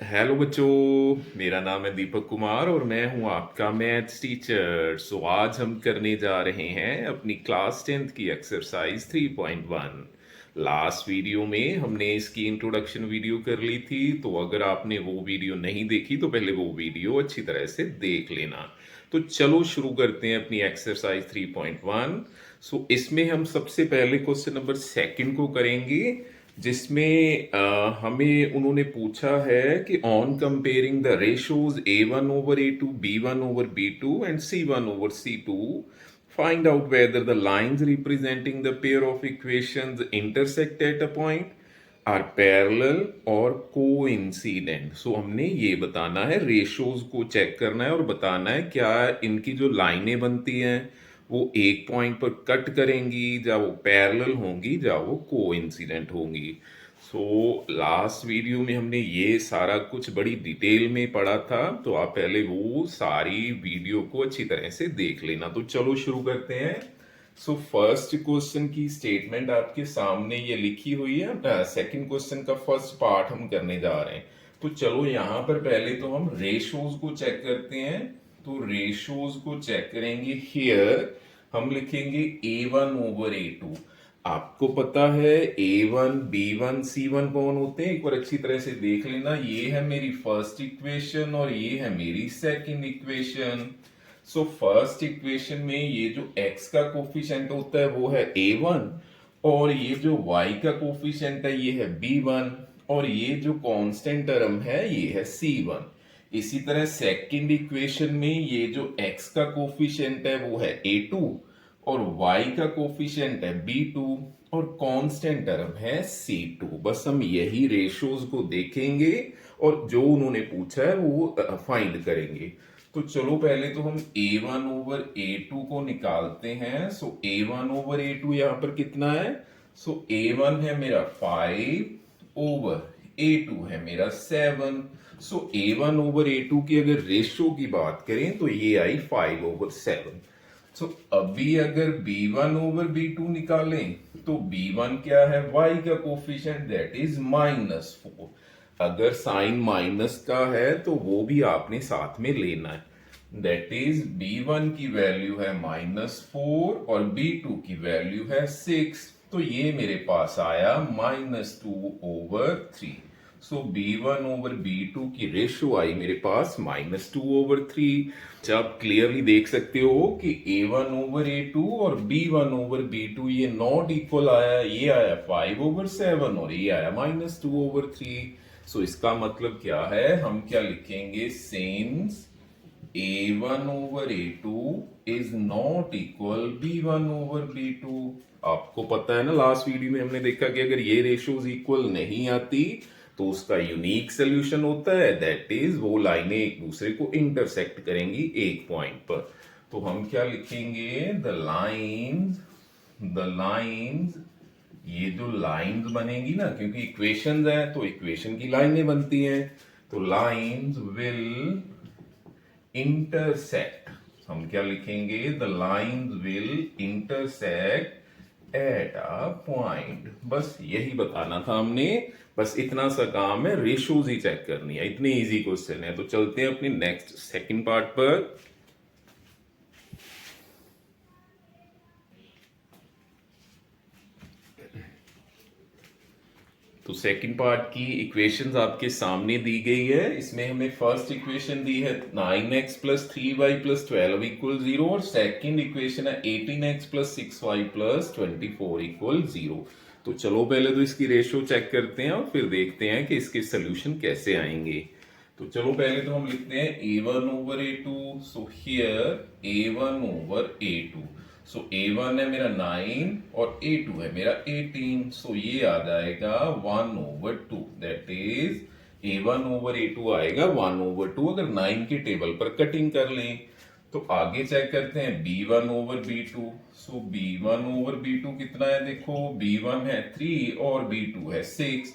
Hello बच्चों। मेरा नाम है दीपक कुमार और मैं हूं आपका मैथ्स टीचर। आज हम करने जा रहे हैं अपनी क्लास 10th की एक्सरसाइज 3.1। लास्ट वीडियो में हमने इसकी इंट्रोडक्शन वीडियो कर ली थी, तो अगर आपने वो वीडियो नहीं देखी तो पहले वो वीडियो अच्छी तरह से देख लेना। तो चलो शुरू करते हैं अपनी एक्सरसाइज 3.1। इसमें हम सबसे पहले क्वेश्चन नंबर सेकंड को करेंगे, जिसमें हमें उन्होंने पूछा है कि on comparing the ratios A1/A2, B1/B2 and C1/C2, find out whether the lines representing the pair of equations intersect at a point, are parallel और coincident। हमने ये बताना है, रेशोज को चेक करना है और बताना है क्या इनकी जो लाइनें बनती हैं वो एक पॉइंट पर कट करेंगी, या वो पैरेलल होंगी, या वो कोइंसिडेंट होंगी। लास्ट वीडियो में हमने ये सारा कुछ बड़ी डिटेल में पढ़ा था, तो आप पहले वो सारी वीडियो को अच्छी तरह से देख लेना। तो चलो शुरू करते हैं। फर्स्ट क्वेश्चन की स्टेटमेंट आपके सामने ये लिखी हुई है। सेकंड क्वेश्चन का फर्स्ट पार्ट हम करने जा रहे हैं। तो चलो यहाँ पर पहले तो हम रेशोज को चेक करते हैं। तो रेशोज को चेक करेंगे। हियर हम लिखेंगे A1/A2। आपको पता है A1, B1, C1 कौन होते हैं, एक बार अच्छी तरह से देख लेना। ये है मेरी फर्स्ट इक्वेशन और ये है मेरी सेकंड इक्वेशन। फर्स्ट इक्वेशन में ये जो x का कोफिशिएंट होता है वो है A1, और ये जो y का कोफिशिएंट है ये है B1, और ये जो कांस्टेंट टर्म है ये है C1। इसी तरह सेकंड इक्वेशन में ये जो x का कोफिशिएंट है वो है A2 और y का कोफिशिएंट है B2 और कांस्टेंट टर्म है C2। बस हम यही रेशोज को देखेंगे और जो उन्होंने पूछा है वो फाइंड करेंगे। तो चलो पहले तो हम A1/A2 को निकालते हैं। A1/A2 यहां पर कितना है? A1 है मेरा 5/A2 है मेरा 7। A1/A2 की अगर रेशो की बात करें तो ये आई 5/7। अभी अगर B1/B2 निकालें तो B1 क्या है? y का कोफिशिएंट, दैट इज -4। अगर साइन माइनस का है तो वो भी आपने साथ में लेना है। दैट इज B1 की वैल्यू है -4 और B2 की वैल्यू है 6। तो ये मेरे पास आया -2/3। B1/B2 की रेशो आई मेरे पास -2/3। आप क्लियरली देख सकते हो कि A1/A2 और B1/B2 ये नॉट इक्वल आया। ये आया 5/7 और ये आया -2/3। इसका मतलब क्या है? हम क्या लिखेंगे? Since A1/A2 is not equal B1/B2। आपको पता है ना, लास्ट वीडियो में हमने देखा कि अगर ये रेशियोज इक्वल नहीं आती तो उसका यूनिक सोल्यूशन होता है, दैट इज वो लाइनें एक दूसरे को इंटरसेक्ट करेंगी एक पॉइंट पर। तो हम क्या लिखेंगे? द लाइंस, ये जो लाइंस बनेगी ना, क्योंकि इक्वेशंस है तो इक्वेशन की लाइनें बनती हैं, तो लाइंस विल इंटरसेक्ट। हम क्या लिखेंगे? The lines will intersect at a point. बस यही बताना था हमने। बस इतना सा काम है, रेशोज ही चेक करनी है। इतनी इजी क्वेश्चन है। तो चलते हैं अपने नेक्स्ट सेकंड पार्ट पर। तो सेकंड पार्ट की इक्वेशंस आपके सामने दी गई है। इसमें हमें फर्स्ट इक्वेशन दी है 9x + 3y + 12 = 0 और सेकंड इक्वेशन है 18x + 6y + 24 = 0। तो चलो पहले तो इसकी रेशो चेक करते हैं और फिर देखते हैं कि इसके सोल्यूशन कैसे आएंगे। तो चलो पहले तो हम लिखते हैं A1/A2। Here A1/A2। A1 है मेरा 9 और A2 है मेरा 18। ये आ जाएगा 1/2। दैट इज A1/A2 आएगा 1/2 अगर 9 के टेबल पर कटिंग कर लें। तो आगे चेक करते हैं B1/B2। B1/B2 कितना है? देखो B1 है 3 और B2 है 6।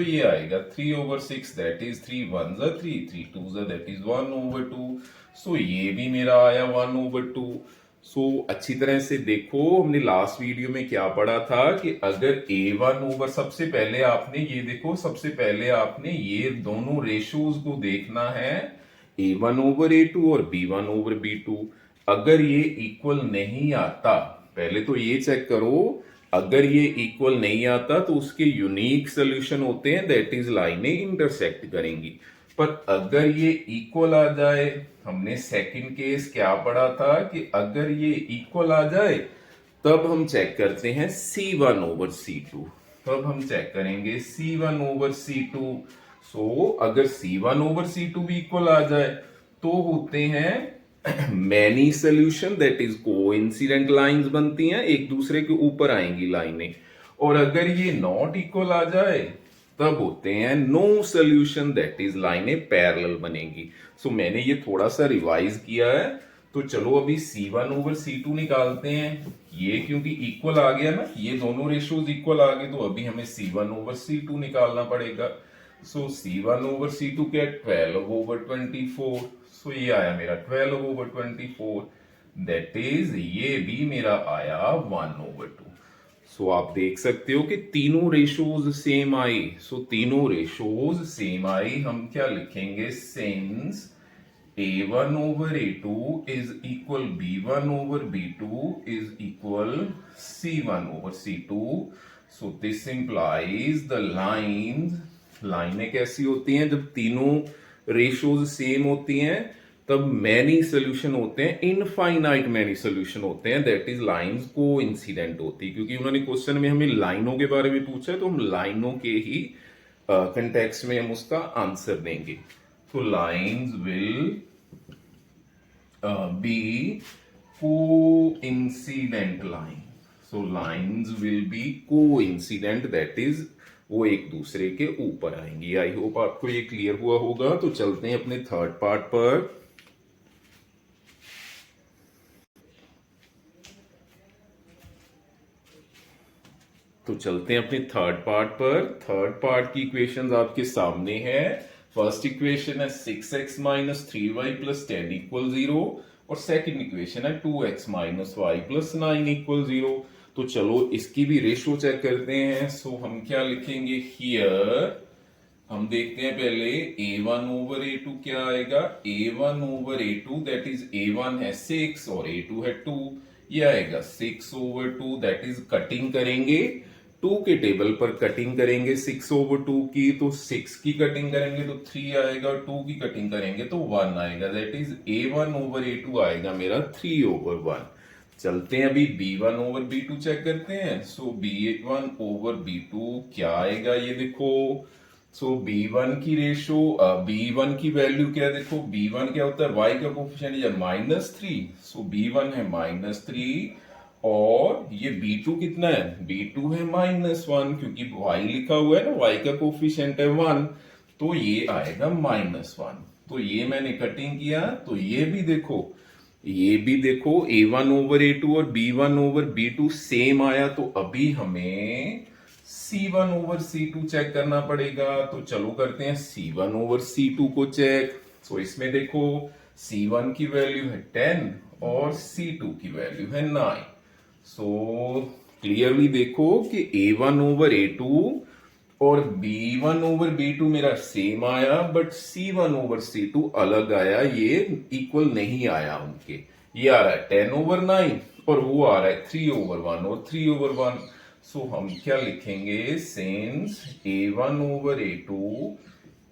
ये आएगा 3/6। दैट इज 3 1 ज़ा 3, 3 2 ज़ा दैट इज 1/2। ये भी मेरा आया 1/2। अच्छी तरह से देखो, हमने लास्ट वीडियो में क्या पढ़ा था कि अगर A1 ओवर, सबसे पहले आपने ये देखो, सबसे पहले आपने ये दोनों रेशोज को देखना है, A1 ओवर A2 और B1 ओवर B2। अगर ये इक्वल नहीं आता, पहले तो ये चेक करो, अगर ये इक्वल नहीं आता तो उसके यूनिक सोल्यूशन होते हैं, दैट इज लाइनें इंटरसेक्ट करेंगी। पर अगर ये इक्वल आ जाए, हमने सेकंड केस क्या पढ़ा था कि अगर ये इक्वल आ जाए तब हम चेक करते हैं C1 ओवर C2। तब हम चेक करेंगे C1 ओवर C2। अगर C1 ओवर C2 भी इक्वल आ जाए तो होते हैं many solution, that is coincident lines बनती हैं, एक दूसरे के ऊपर आएंगी लाइनें। और अगर ये नॉट इक्वल आ जाए तब होते हैं नो सोल्यूशन, दैट इज लाइनें पैरेलल बनेगी। मैंने ये थोड़ा सा रिवाइज किया है, तो चलो अभी C1 ओवर C2 निकालते हैं। ये क्योंकि इक्वल आ गया ना, ये दोनों रेशियोज इक्वल आ गए, तो अभी हमें C1 ओवर C2 निकालना पड़ेगा। C1 ओवर C2 क्या, 12 ओवर 24। ये आया मेरा 12 ओवर 24, दैट इज ये भी मेरा आया 1 ओवर 2। आप देख सकते हो कि तीनों रेशोज सेम आई। तीनों रेशोज सेम आई, हम क्या लिखेंगे, since A1 over A2 is equal B1 over B2 is equal C1 over C2। This implies the लाइनें कैसी होती हैं, जब तीनों रेशोज सेम होती हैं तब मैनी सोल्यूशन होते हैं, इनफाइनाइट मैनी सोल्यूशन होते हैं, दैट इज लाइंस को इंसिडेंट होती है। क्योंकि उन्होंने क्वेश्चन में हमें लाइनों के बारे में पूछा है, तो हम लाइनों के ही कंटेक्स्ट में हम उसका आंसर देंगे। Lines will be coincident line. Lines will be coincident, that is वो एक दूसरे के ऊपर आएंगी। आई होप आपको ये क्लियर हुआ होगा। तो चलते हैं अपने थर्ड पार्ट पर। थर्ड पार्ट की इक्वेशंस आपके सामने है। फर्स्ट इक्वेशन है 6x minus 3y plus 10 equal 0, और सेकंड इक्वेशन है 2x minus y plus 9 equal 0। तो चलो इसकी भी रेशो चेक करते हैं। हम क्या लिखेंगे हियर, हम देखते हैं पहले A1 ओवर A2 क्या आएगा, A1 over A2 that is A1 है 6 और A2 है 2, ये आएगा 6 ओवर 2, दैट इज कटिंग करेंगे 2 के टेबल पर, कटिंग करेंगे 6 ओवर 2 की, तो 6 की कटिंग करेंगे तो 3 आएगा, 2 की कटिंग करेंगे तो 1 आएगा, that is A1 over A2 आएगा मेरा 3 ओवर 1। चलते हैं अभी B1 ओवर B2 चेक करते हैं। B1 ओवर B2 क्या आएगा, ये देखो। B1 की रेशो, B1 की वैल्यू क्या, देखो B1 क्या होता है, y का कोफिशिएंट या -3, B1 है -3, और ये B2 कितना है, B2 है -1, क्योंकि y लिखा हुआ है ना, y का कोफिशिएंट है 1, तो ये आएगा -1। तो ये मैंने कटिंग किया, तो ये भी देखो A1 ओवर A2 और B1 ओवर B2 सेम आया, तो अभी हमें C1 ओवर C2 चेक करना पड़ेगा। तो चलो करते हैं C1 ओवर C2 को चेक। इसमें देखो C1 की वैल्यू है 10 और C2 की वैल्यू है 9। क्लियरली देखो कि A1 ओवर A2 और B1 ओवर B2 मेरा सेम आया, बट C1 ओवर C2 अलग आया, ये इक्वल नहीं आया उनके। ये आ रहा है 10 ओवर 9 और वो आ रहा है 3 ओवर 1 और 3 ओवर 1। हम क्या लिखेंगे, since A1 over A2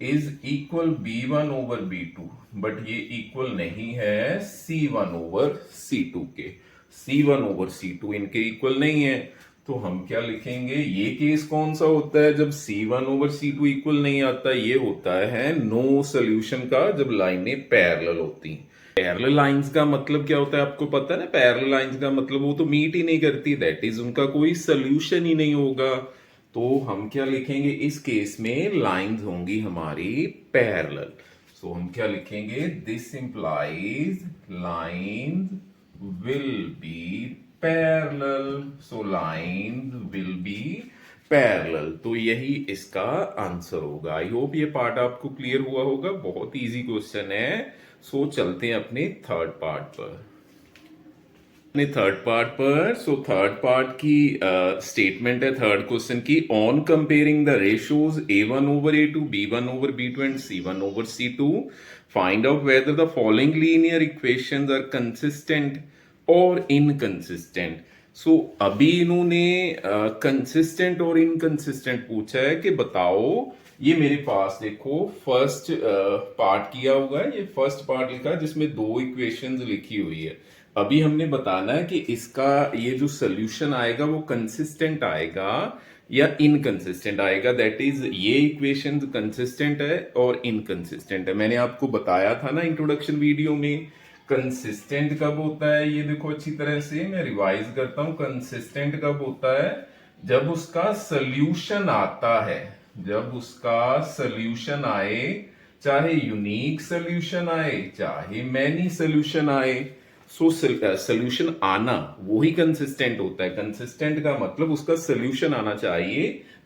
is equal B1 over B2, but ये इक्वल नहीं है C1 ओवर C2 के। C1 ओवर C2 इनके इक्वल नहीं है, तो हम क्या लिखेंगे, ये केस कौन सा होता है जब C1 ओवर C2 इक्वल नहीं आता, ये होता है नो सोल्यूशन का, जब लाइनें पैरेलल होती हैं। पैरेलल लाइंस का मतलब क्या होता है आपको पता है ना, पैरेलल लाइंस का मतलब वो तो मीट ही नहीं करती, दैट इज उनका कोई सोल्यूशन ही नहीं होगा। तो हम क्या लिखेंगे, इस केस में लाइंस होंगी हमारी पैरेलल। हम क्या लिखेंगे, this implies lines will be parallel. Lines will be parallel, तो यही इसका आंसर होगा। आई होप ये पार्ट आपको क्लियर हुआ होगा, बहुत इजी क्वेश्चन है। चलते हैं अपने थर्ड पार्ट पर। अपने थर्ड पार्ट पर। सो थर्ड पार्ट की स्टेटमेंट है थर्ड क्वेश्चन की, on comparing the ratios A1 over A2, B1 over B2 and C1 over C2, find out whether the following linear equations are consistent और inconsistent. So अभी इन्होंने consistent और inconsistent पूछा है कि बताओ। ये मेरे पास देखो फर्स्ट पार्ट किया हुआ है, ये फर्स्ट पार्ट लिखा है जिसमें दो इक्वेशंस लिखी हुई है। अभी हमने बताना है कि इसका ये जो सोल्यूशन आएगा वो कंसिस्टेंट आएगा या इनकंसिस्टेंट आएगा। दैट इज ये इक्वेशन कंसिस्टेंट है और इनकंसिस्टेंट है। मैंने आपको बताया था ना इंट्रोडक्शन वीडियो में, कंसिस्टेंट कब होता है, ये देखो अच्छी तरह से मैं रिवाइज करता हूं। कंसिस्टेंट कब होता है, जब उसका सोल्यूशन आता है, जब उसका सोल्यूशन आए, चाहे यूनिक सोल्यूशन आए चाहे मैनी सोल्यूशन आए। सो सोल्यूशन आना वो ही कंसिस्टेंट होता है। कंसिस्टेंट का मतलब उसका सोल्यूशन आना चाहिए,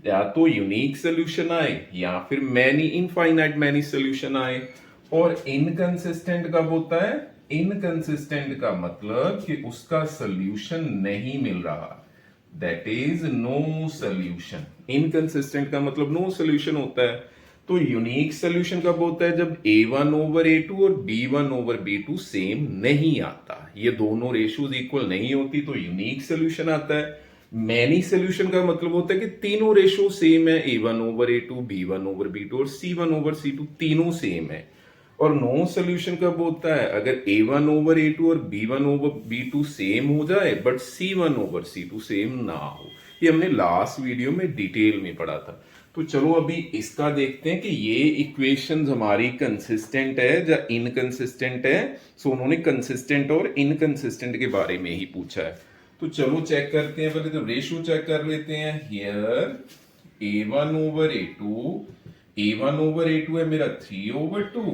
या तो यूनिक सोल्यूशन आए या फिर मैनी इनफाइनाइट मैनी सोल्यूशन आए। और इनकंसिस्टेंट कब होता है, इनकंसिस्टेंट का मतलब कि उसका सोल्यूशन नहीं मिल रहा, that is no solution. Inconsistent का मतलब नो सोल्यूशन होता है। तो यूनिक सोल्यूशन कब होता है, जब A1 ओवर A2 और B1 ओवर B2 सेम नहीं आता, ये दोनों रेशियोज इक्वल नहीं होती तो यूनिक सोल्यूशन आता है। मैनी सोल्यूशन का मतलब होता है कि तीनों रेशियो सेम है, A1 over A2, B1 over B2 और C1 ओवर C2 तीनों सेम है। और नो सोल्यूशन कब होता है, अगर A1 ओवर A2 और B1 ओवर B2 सेम हो जाए but C1 over C2 same ना हो। ये हमने लास्ट वीडियो में डिटेल में पढ़ा था। तो चलो अभी इसका देखते हैं कि ये इक्वेशंस हमारी कंसिस्टेंट है या इनकंसिस्टेंट है। सो उन्होंने कंसिस्टेंट और इनकंसिस्टेंट के बारे में ही पूछा है। तो चलो चेक करते हैं, पहले तो रेशियो चेक कर लेते हैं। Here A1 over A2, A1 over A2 है मेरा 3 ओवर 2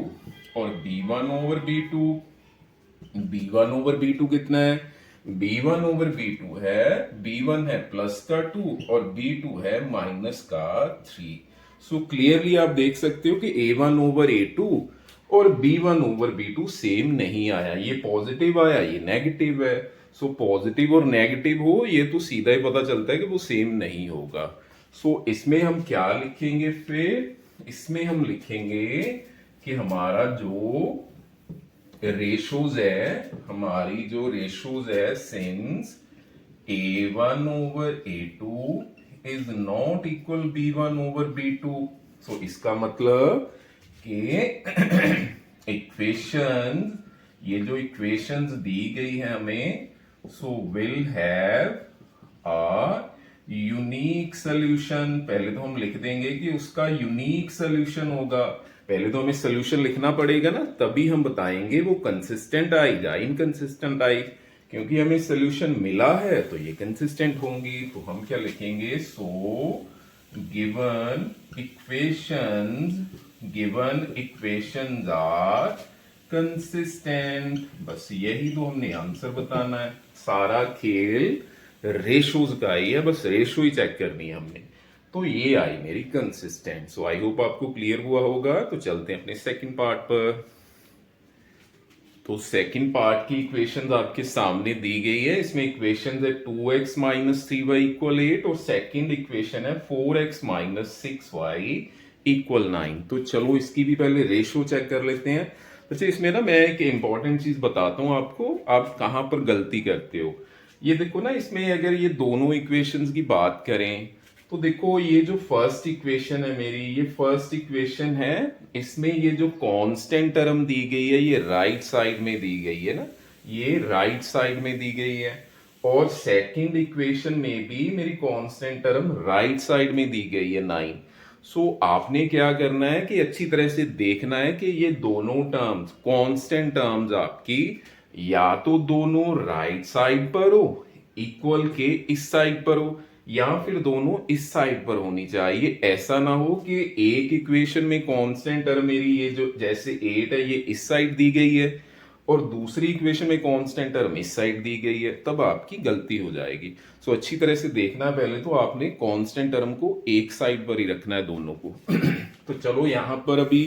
और B1 over B2, B1 over B2 कितना है, B1 ओवर B2 है, B1 है प्लस का 2 और B2 है माइनस का 3। सो क्लियरली आप देख सकते हो कि A1 ओवर A2 और B1 ओवर B2 सेम नहीं आया, ये पॉजिटिव आया ये नेगेटिव है। सो पॉजिटिव और नेगेटिव हो ये तो सीधा ही पता चलता है कि वो सेम नहीं होगा। सो इसमें हम क्या लिखेंगे, फिर इसमें हम लिखेंगे कि हमारा जो रेशोज है, हमारी जो रेशोज है, since A1 over A2 is not equal B1 over B2। सो इसका मतलब कि इक्वेशन, ये जो इक्वेशंस दी गई है हमें, so will have a unique solution. पहले तो हम लिख देंगे कि उसका यूनिक सोल्यूशन होगा, पहले तो हमें सोल्यूशन लिखना पड़ेगा ना, तभी हम बताएंगे वो कंसिस्टेंट आई या इनकंसिस्टेंट आई। क्योंकि हमें सोल्यूशन मिला है तो ये कंसिस्टेंट होंगी। तो हम क्या लिखेंगे, so given equations are consistent. बस यही तो हमने आंसर बताना है। सारा खेल रेशोज का ही है, बस रेशो ही चेक करनी है हमने। तो ये आई मेरी कंसिस्टेंट। सो आई होप आपको क्लियर हुआ होगा। तो चलते हैं अपने सेकंड पार्ट पर। तो सेकंड पार्ट की इक्वेशंस आपके सामने दी गई है। इसमें इक्वेशंस है 2x माइनस 3y इक्वल 8 और सेकंड इक्वेशन है 4x माइनस 6y इक्वल 9। तो चलो इसकी भी पहले रेशो चेक कर लेते हैं। अच्छा, इसमें ना मैं एक इंपॉर्टेंट चीज बताता हूं आपको, आप कहां पर गलती करते हो। ये देखो ना, इसमें अगर ये दोनों इक्वेशंस की बात करें तो देखो ये जो फर्स्ट इक्वेशन है मेरी, ये फर्स्ट इक्वेशन है, इसमें ये जो कांस्टेंट टर्म दी गई है ये राइट साइड में दी गई है ना, ये राइट साइड में दी गई है। और सेकंड इक्वेशन में भी मेरी कांस्टेंट टर्म राइट साइड में दी गई है 9। सो आपने क्या करना है कि अच्छी तरह से देखना है कि ये दोनों टर्म्स, कांस्टेंट टर्म्स आपकी या तो दोनों राइट साइड पर हो, इक्वल के इस साइड पर हो, या फिर दोनों इस साइड पर होनी चाहिए। ऐसा ना हो कि एक इक्वेशन में कांस्टेंट टर्म मेरी ये जो जैसे 8 है ये इस साइड दी गई है और दूसरी इक्वेशन में कांस्टेंट टर्म इस साइड दी गई है, तब आपकी गलती हो जाएगी। सो अच्छी तरह से देखना, पहले तो आपने कांस्टेंट टर्म को एक साइड पर ही रखना है दोनों को। तो चलो यहां पर अभी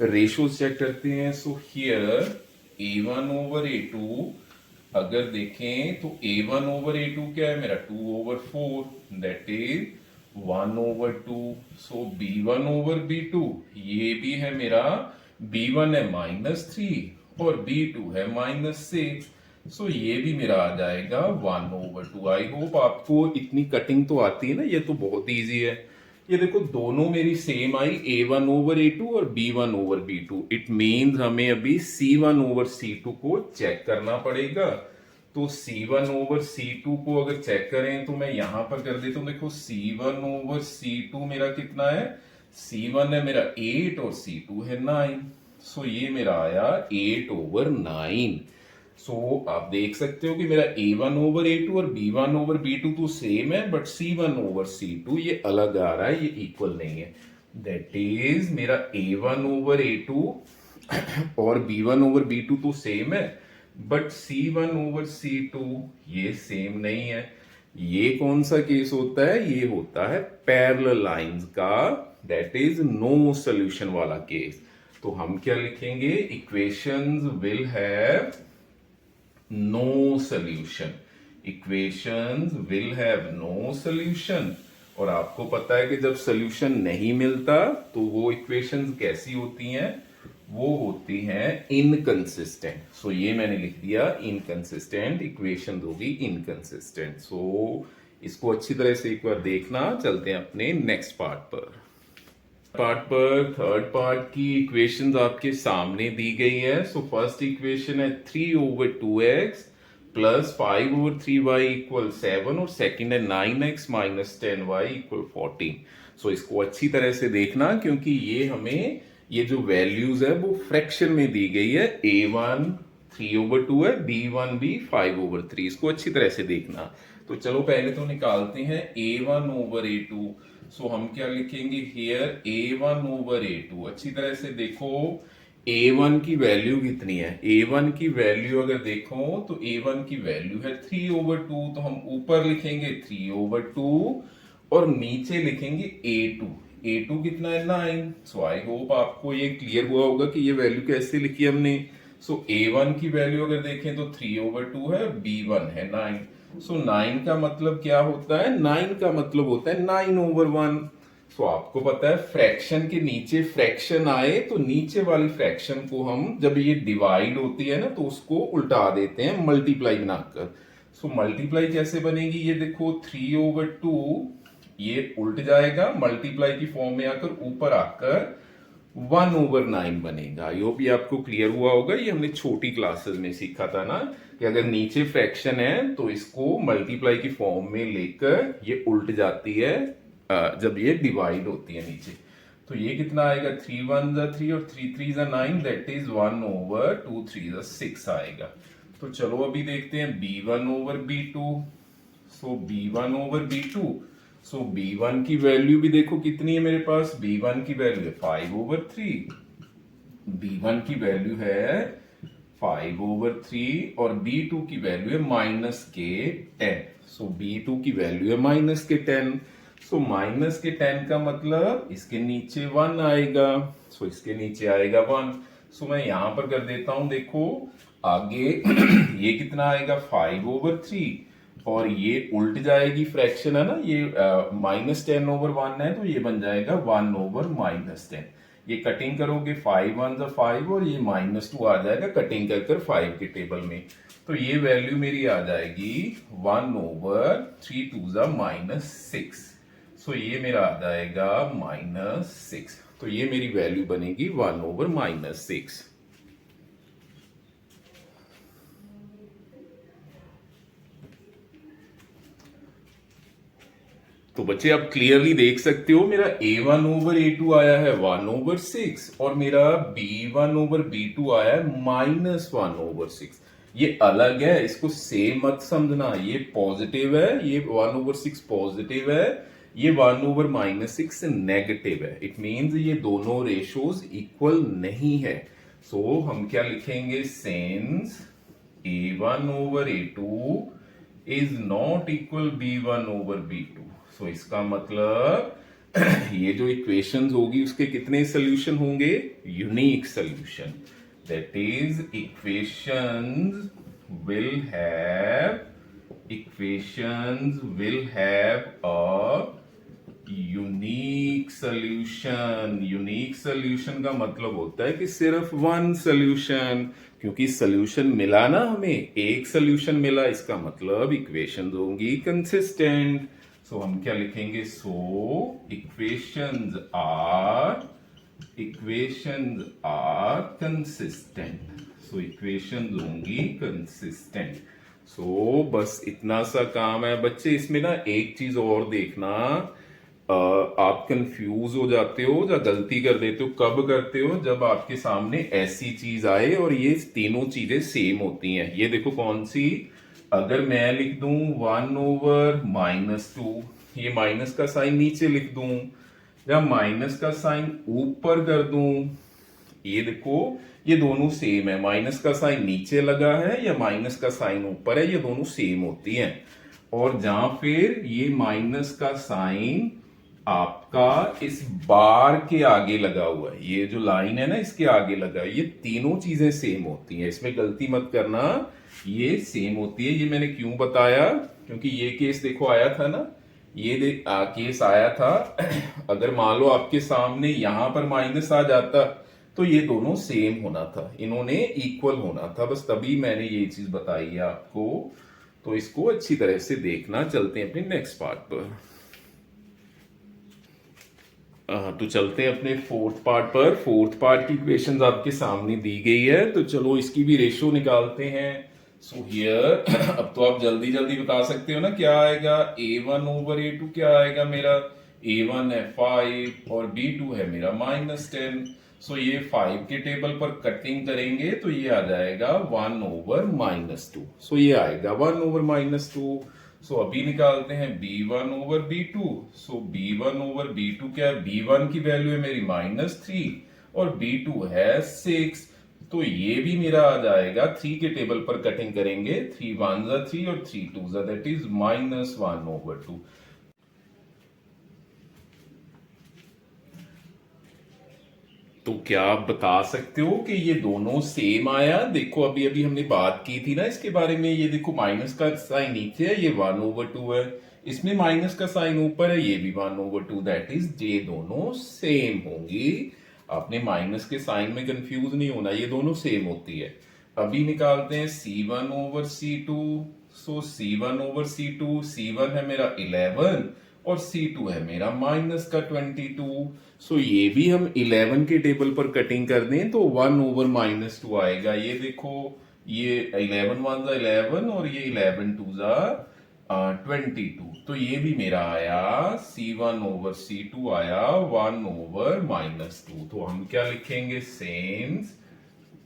रेशियो चेक करते हैं। So here A1 over A2 अगर देखें तो a1/a2 क्या है मेरा 2/4, दैट इज 1/2। सो b1/b2 ये भी है मेरा, b1 है -3 और b2 है -6। सो ये भी मेरा आ जाएगा 1/2। आई होप आपको इतनी कटिंग तो आती है ना, ये तो बहुत इजी है। ये देखो दोनों मेरी सेम आई, a1/a2 और b1/b2। इट मीन्स हमें अभी c1/c2 को चेक करना पड़ेगा। तो c1/c2 को अगर चेक करें तो मैं यहां पर कर देता हूं। देखो c1/c2 मेरा कितना है, c1 है मेरा 8 और c2 है 9। सो ये मेरा आया 8/9। सो आप देख सकते हो कि मेरा a1/a2 और b1/b2 तो सेम है, बट c1/c2 ये अलग आ रहा है, ये इक्वल नहीं है। दैट इज मेरा a1/a2 और b1/b2 तो सेम है, बट c1/c2 ये सेम नहीं है। ये कौन सा केस होता है, ये होता है पैरेलल लाइंस का, दैट इज नो सॉल्यूशन वाला केस। तो हम क्या लिखेंगे, equations will have no solution. Equations will have no solution. और आपको पता है कि जब सॉल्यूशन नहीं मिलता तो वो इक्वेशंस कैसी होती हैं, वो होती हैं इनकंसिस्टेंट। सो ये मैंने लिख दिया इनकंसिस्टेंट, इक्वेशन होगी इनकंसिस्टेंट। सो इसको अच्छी तरह से एक बार देखना। चलते हैं अपने नेक्स्ट पार्ट पर थर्ड पार्ट की इक्वेशंस आपके सामने दी गई है। सो फर्स्ट इक्वेशन है 3/2x प्लस 5/3y इक्वल 7 और सेकंड है 9x माइनस 10y इक्वल 14। सो इसको अच्छी तरह से देखना, क्योंकि ये हमें ये जो वैल्यूज है वो फ्रैक्शन में दी गई है। a1 3/2 है, b1 भी 5/3। इसको अच्छी तरह से देखना। तो चलो पहले तो निकालते हैं a1/a2। सो हम क्या लिखेंगे हियर, a1/a2। अच्छी तरह से देखो a1 की वैल्यू कितनी है, a1 की वैल्यू अगर देखो तो a1 की वैल्यू है 3/2। तो हम ऊपर लिखेंगे 3/2 और नीचे लिखेंगे a2 कितना है 9। सो आई होप आपको ये क्लियर हुआ होगा कि ये वैल्यू कैसे लिखी हमने। सो a1 की वैल्यू अगर देखें तो 3/2 है, b1 है 9। सो 9 का मतलब क्या होता है, 9 का मतलब होता है 9/1। सो आपको पता है फ्रैक्शन के नीचे फ्रैक्शन आए तो नीचे वाली फ्रैक्शन को हम जब ये डिवाइड होती है ना तो उसको उल्टा देते हैं मल्टीप्लाई बनाकर। सो मल्टीप्लाई कैसे बनेगी, ये देखो 3/2 ये उल्ट जाएगा, मल्टीप्लाई की फॉर्म में आकर ऊपर आकर 1/9 बनेगा। यो भी आपको क्लियर हुआ होगा, ये हमने छोटी क्लासेस में सीखा था ना कि अगर नीचे फ्रैक्शन है तो इसको मल्टीप्लाई की फॉर्म में लेकर ये उल्ट जाती है जब ये डिवाइड होती है नीचे। तो ये कितना आएगा, 3 1 3 और 3 3 9, दैट इज 1/2 3 6 आएगा। तो चलो अभी देखते हैं b1/b2। सो b1/b2, सो b1 की वैल्यू भी देखो कितनी है मेरे पास, b1 की वैल्यू है 5/3। b1 की वैल्यू है 5/3 और b2 की वैल्यू है -10। सो b2 की वैल्यू है -10। सो -10 का मतलब इसके नीचे 1 आएगा। सो इसके नीचे आएगा 1। सो मैं यहां पर कर देता हूं, देखो आगे ये कितना आएगा 5/3 और ये उल्ट जाएगी फ्रैक्शन है ना, ये -10/1 है तो ये बन जाएगा 1/-10। ये कटिंग करोगे 5 1 5 और ये -2 आ जाएगा कटिंग कर 5 के टेबल में। तो ये वैल्यू मेरी आ जाएगी 1/3 2 -6। सो ये मेरा आ जाएगा -6। तो ये मेरी वैल्यू बनेगी 1/-6। तो बच्चे आप क्लियरली देख सकते हो मेरा a1/a2 आया है 1/6 और मेरा b1/b2 आया है -1/6। ये अलग है, इसको सेम मत समझना। ये पॉजिटिव है, ये 1/6 पॉजिटिव है, ये 1/-6 नेगेटिव है। इट मींस ये दोनों रेशोज इक्वल नहीं है। सो हम क्या लिखेंगे, since a1/a2 is not equal b1/b2। सो इसका मतलब ये जो इक्वेशंस होगी उसके कितने सोल्यूशन होंगे, unique solution. That is equations will have equations will have a unique solution. Unique solution का मतलब होता है कि सिर्फ वन सोल्यूशन, क्योंकि सोल्यूशन मिला ना, हमें एक सोल्यूशन मिला, इसका मतलब इक्वेशंस होंगी कंसिस्टेंट। सो हम क्या लिखेंगे? So equations are consistent. So equations होंगी कंसिस्टेंट। सो बस इतना सा काम है बच्चे। इसमें ना एक चीज और देखना, आप कंफ्यूज हो जाते हो या गलती कर देते हो। कब करते हो? जब आपके सामने ऐसी चीज आए और ये तीनों चीजें सेम होती हैं। ये देखो कौन सी, अगर मैं लिख दूं 1/-2, ये माइनस का साइन नीचे लिख दूं या माइनस का साइन ऊपर कर दूं, ये देखो ये दोनों सेम है। माइनस का साइन नीचे लगा है या माइनस का साइन ऊपर है, ये दोनों सेम होती हैं। और जहां फिर ये माइनस का साइन आपका इस बार के आगे लगा हुआ है, ये जो लाइन है ना इसके आगे लगा है, ये तीनों चीजें सेम होती हैं। इसमें गलती मत करना, ये सेम होती है। ये मैंने क्यों बताया? क्योंकि ये केस देखो आया था ना, ये केस आया था। अगर मान लो आपके सामने यहां पर माइनस आ जाता तो ये दोनों सेम होना था, इन्होंने इक्वल होना था, बस तभी मैंने ये चीज बताई है आपको। तो इसको अच्छी तरह से देखना। चलते हैं अपने नेक्स्ट पार्ट पर। तो चलते हैं अपने फोर्थ पार्ट पर। फोर्थ पार्ट की इक्वेशंस आपके सामने दी गई है, तो चलो इसकी भी रेशो निकालते हैं। सो हियर अब तो आप जल्दी जल्दी बता सकते हो ना क्या आएगा। A1/A2 क्या आएगा मेरा? A1 है 5 और B2 है मेरा -10। सो ये 5 के टेबल पर कटिंग करेंगे तो ये आ जाएगा 1/-2। सो ये आएगा 1/-2। सो अभी निकालते हैं B1/B2। सो B1/B2 क्या है? B1 की वैल्यू है मेरी -3 और B2 है 6। तो ये भी मेरा आ जाएगा 3 के टेबल पर कटिंग करेंगे, 3 1 जा 3 और 3 2 जा, दैट इज -1/2। तो क्या आप बता सकते हो कि ये दोनों सेम आया? देखो अभी अभी हमने बात की थी ना इसके बारे में। ये देखो माइनस का साइन नीचे है, ये 1/2 है। इसमें माइनस का साइन ऊपर है, ये भी 1/2, दैट इज ये दोनों सेम होंगी। आपने माइनस के साइन में कंफ्यूज नहीं होना, ये दोनों सेम होती है। अभी निकालते हैं C1/C2। सो C1/C2, C1 है मेरा 11 और C2 है मेरा -22। सो ये भी हम 11 के टेबल पर कटिंग कर दें तो 1/-2 आएगा। ये देखो ये 11 1 जा 11 और ये 11 2 जा 22। तो ये भी मेरा आया C1/C2 आया 1/-2। तो हम क्या लिखेंगे? Sense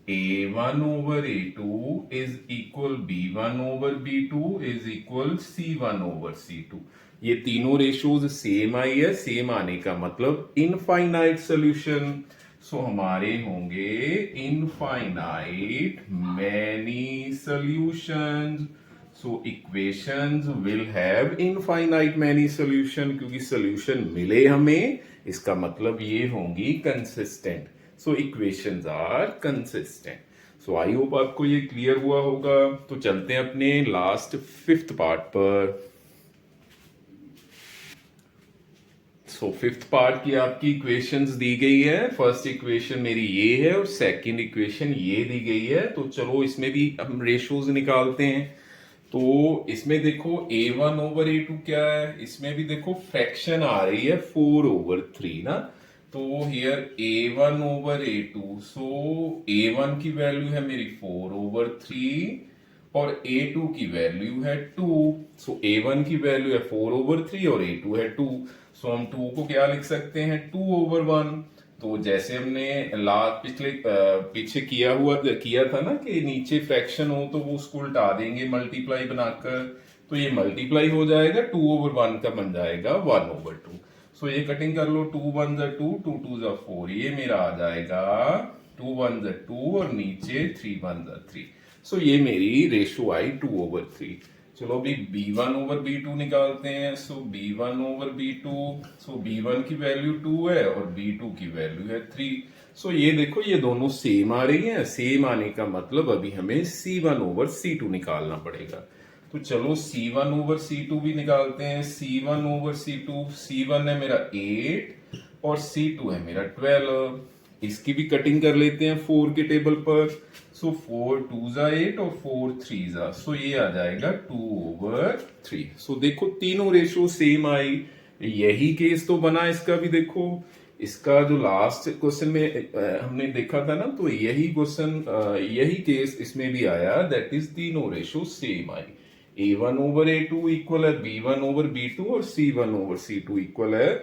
A1/A2 is equal B1/B2 is equal C1/C2। ये तीनों रेशोज सेम आई है। सेम आने का मतलब इनफाइनाइट सोल्यूशन। सो हमारे होंगे infinite many solutions. So equations will have infinite many solution, क्योंकि सॉल्यूशन मिले हमें, इसका मतलब ये होंगी consistent. So equations are consistent. So I hope आपको ये क्लियर हुआ होगा। तो चलते हैं अपने लास्ट फिफ्थ पार्ट पर। सो फिफ्थ पार्ट की आपकी इक्वेशंस दी गई है। फर्स्ट इक्वेशन मेरी ये है और सेकंड इक्वेशन ये दी गई है। तो चलो इसमें भी हम रेशोज निकालते हैं। तो इसमें देखो A1/A2 क्या है? इसमें भी देखो फ्रैक्शन आ रही है 4/3 ना। तो हियर A1/A2, सो A1 की वैल्यू है मेरी 4/3 और A2 की वैल्यू है 2। सो A1 की वैल्यू है 4/3 और A2 है 2। सो हम 2 को क्या लिख सकते हैं? 2/1। तो जैसे हमने पीछे किया था ना कि नीचे फ्रैक्शन हो तो वो उसको उल्टा देंगे मल्टीप्लाई बनाकर। तो ये मल्टीप्लाई हो जाएगा, 2/1 का बन जाएगा 1/2। सो ये कटिंग कर लो, 2 1 जा 2, 2 2 जा 4, ये मेरा आ जाएगा 2 1 जा 2 और नीचे 3 1 जा 3। सो ये मेरी रेशो आई 2/3। चलो अभी B1/B2 निकालते हैं। सो B1/B2, सो B1 की वैल्यू 2 है और B2 की वैल्यू है 3। सो ये देखो ये दोनों सेम आ रही हैं, सेम आने का मतलब अभी हमें C1 ओवर C2 निकालना पड़ेगा। तो चलो C1 ओवर C2 भी निकालते हैं। C1 ओवर C2, C1 है मेरा 8 और C2 है मेरा 12। इसकी भी कटिंग कर लेते हैं 4 के टेबल पर। सो 4 2 जा 8 और 4 3 जा, सो ये आ जाएगा 2 ओवर 3। सो देखो तीनों रेशो सेम आई। यही केस तो बना इसका भी, देखो इसका जो लास्ट क्वेश्चन में हमने देखा था ना, तो यही क्वेश्चन यही केस इसमें भी आया, दैट इज तीनों रेशो सेम आई। A1 ओवर A2 इक्वल है B1 ओवर B2 और C1 ओवर C2 इक्वल है।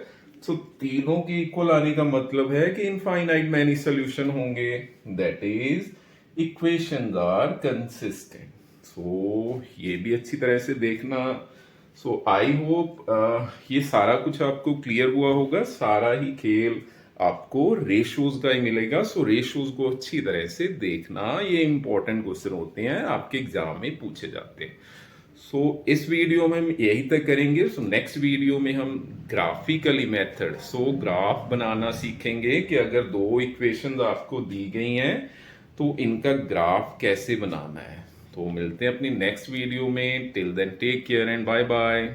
सो तीनों के इक्वल आने का मतलब है कि इनफाइनाइट मैनी सोल्यूशन होंगे, that is equations are consistent. So ये भी अच्छी तरह से देखना। सो आई होप ये सारा कुछ आपको क्लियर हुआ होगा। सारा ही खेल आपको रेशोज का ही मिलेगा। सो रेशोज को अच्छी तरह से देखना, ये इंपॉर्टेंट क्वेश्चन होते हैं, आपके एग्जाम में पूछे जाते हैं। सो इस वीडियो में हम यही तक करेंगे। सो नेक्स्ट वीडियो में हम ग्राफिकली मेथड, सो ग्राफ बनाना सीखेंगे कि अगर दो इक्वेशंस आपको दी गई हैं तो इनका ग्राफ कैसे बनाना है। तो मिलते हैं अपनी नेक्स्ट वीडियो में। Till then take care and bye bye.